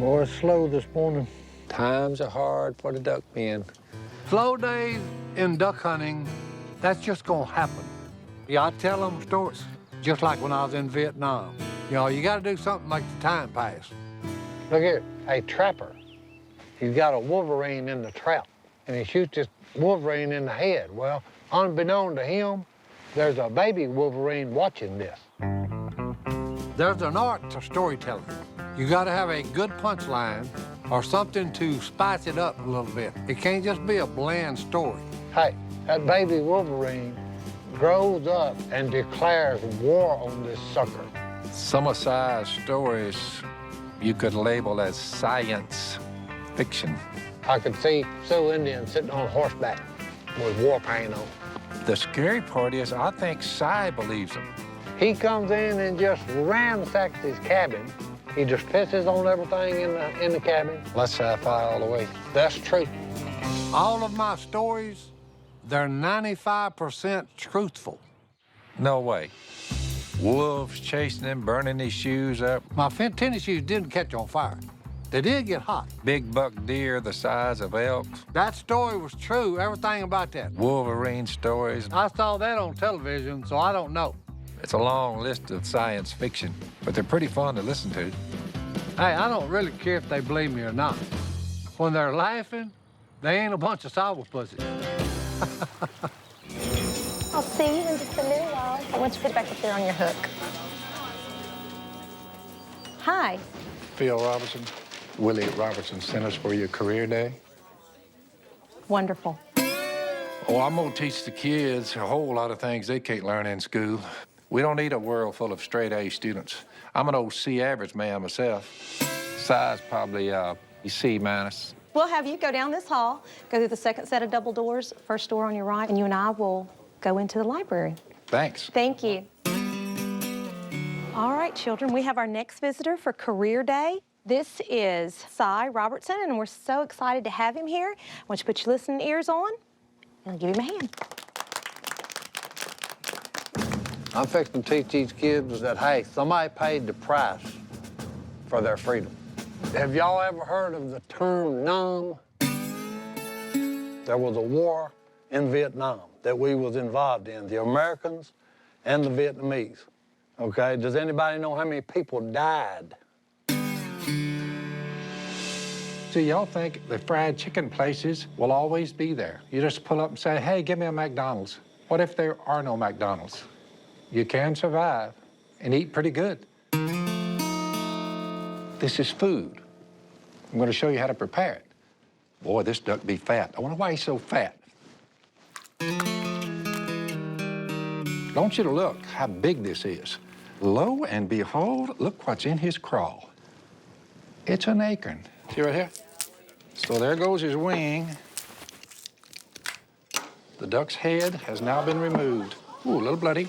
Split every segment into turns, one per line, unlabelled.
Boy, it's slow this morning.
Times are hard for the duck men.
Slow days in duck hunting, that's just gonna happen. Yeah, I tell them stories, just like when I was in Vietnam. You know, you gotta do something to make the time pass. Look here, a trapper. He's got a wolverine in the trap, and he shoots this wolverine in the head. Well, unbeknown to him, there's a baby wolverine watching this. There's an art to storytelling. You gotta have a good punchline or something to spice it up a little bit. It can't just be a bland story. Hey, that baby wolverine grows up and declares war on this sucker.
Some of Si's stories you could label as science fiction.
I could see Sioux Indians sitting on horseback with war paint on.
The scary part is I think Si believes them.
He comes in and just ransacks his cabin. He just pisses on everything in the cabin.
Let's sci-fi all the way.
That's true. All of my stories, they're 95% truthful.
No way. Wolves chasing him, burning his shoes up.
My tennis shoes didn't catch on fire. They did get hot.
Big buck deer the size of elks.
That story was true, everything about that.
Wolverine stories.
I saw that on television, so I don't know.
It's a long list of science fiction, but they're pretty fun to listen to.
Hey, I don't really care if they believe me or not. When they're laughing, they ain't a bunch of sourpuses.
I'll see you in just a little while. I want you to put it back up there on your hook. Hi.
Phil Robertson, Willie Robertson Centers for Your Career Day.
Wonderful.
Oh, I'm gonna teach the kids a whole lot of things they can't learn in school. We don't need a world full of straight A students. I'm an old C average man myself. Size probably C minus.
We'll have you go down this hall, go through the second set of double doors, first door on your right, and you and I will go into the library.
Thanks.
Thank you. All right, children, we have our next visitor for Career Day. This is Si Robertson, and we're so excited to have him here. I want you to put your listening ears on, and I'll give him a hand.
I'm fixing to teach these kids that, hey, somebody paid the price for their freedom. Have y'all ever heard of the term Nam? There was a war in Vietnam that we was involved in, the Americans and the Vietnamese, okay? Does anybody know how many people died?
See, y'all think the fried chicken places will always be there. You just pull up and say, hey, give me a McDonald's. What if there are no McDonald's? You can survive and eat pretty good. This is food. I'm gonna show you how to prepare it. Boy, this duck be fat. I wonder why he's so fat. Don't you look how big this is. Lo and behold, look what's in his craw. It's an acorn. See right here? So there goes his wing. The duck's head has now been removed. Ooh, a little bloody.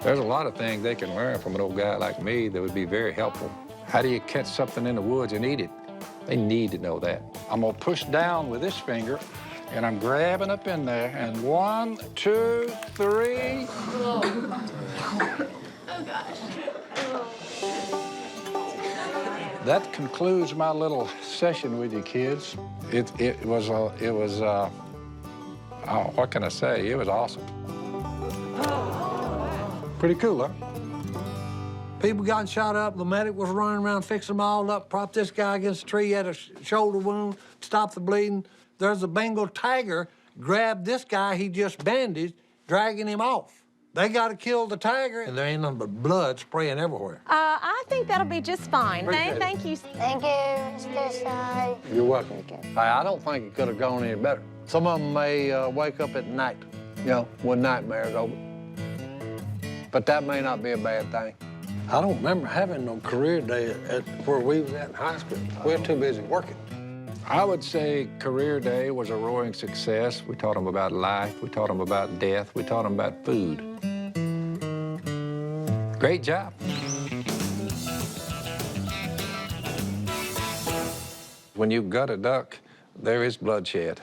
There's a lot of things they can learn from an old guy like me that would be very helpful. How do you catch something in the woods and eat it? They need to know that. I'm gonna push down with this finger, and I'm grabbing up in there, and 1, 2, 3.
Oh, gosh.
That concludes my little session with you kids. It was what can I say? It was awesome. Pretty cool, huh?
People got shot up, the medic was running around fixing them all up, propped this guy against a tree, had a shoulder wound, stopped the bleeding. There's a Bengal tiger, grabbed this guy he just bandaged, dragging him off. They gotta kill the tiger, and there ain't nothing but blood spraying everywhere.
I think that'll be just fine. Thank you.
Thank you, Mr. Si.
You're welcome. Hey, I don't think it could have gone any better. Some of them may wake up at night, you know, with nightmares over. But that may not be a bad thing. I don't remember having no career day at where we was at in high school. We were too busy working.
I would say Career Day was a roaring success. We taught them about life. We taught them about death. We taught them about food. Great job. When you gut a duck, there is bloodshed.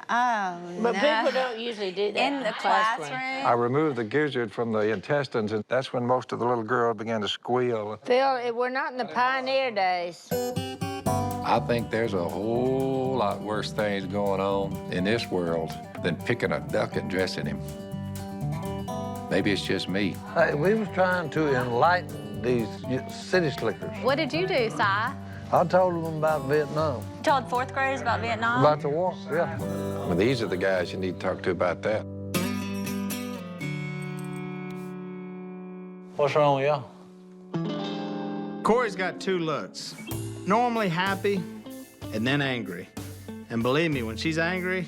Oh,
But
no.
people don't usually do that
In the classroom?
I removed the gizzard from the intestines, and that's when most of the little girls began to squeal.
Phil, we're not in the pioneer days.
I think there's a whole lot worse things going on in this world than picking a duck and dressing him. Maybe it's just me.
Hey, we was trying to enlighten these city slickers.
What did you do, Si?
I told them about Vietnam,
You told fourth graders about Vietnam?
about the war, yeah.
Well, these are the guys you need to talk to about that.
What's wrong with y'all?
Corey's got two looks. Normally happy, and then angry. And believe me, when she's angry,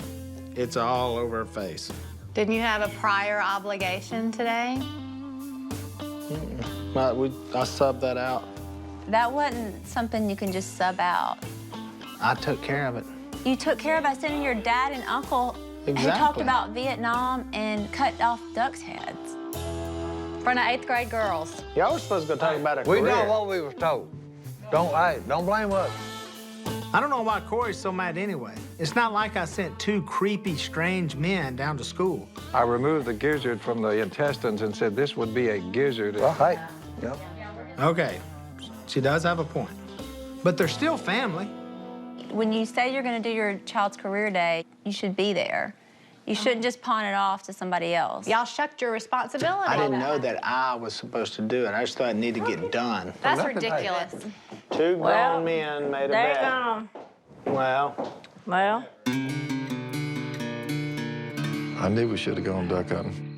it's all over her face.
Didn't you have a prior obligation today?
I subbed that out.
That wasn't something you can just sub out.
I took care of it.
You took care of by sending your dad and uncle who talked
Exactly.
about Vietnam and cut off ducks' heads. In front of 8th grade girls.
Y'all were supposed to go talk about a
We
career.
know what we was told. Don't blame us.
I don't know why Corey's so mad anyway. It's not like I sent two creepy, strange men down to school.
I removed the gizzard from the intestines and said this would be a gizzard.
Well, hey, yeah.
Okay, she does have a point. But they're still family.
When you say you're going to do your child's career day, you should be there. You shouldn't just pawn it off to somebody else. Y'all shucked your responsibility.
I didn't know that I was supposed to do it. I just thought it needed to get done.
That's
Nothing like
ridiculous.
Two grown
Well,
men made a
They're
bet.
gone.
Well,
Well,
I knew we should have gone duck hunting.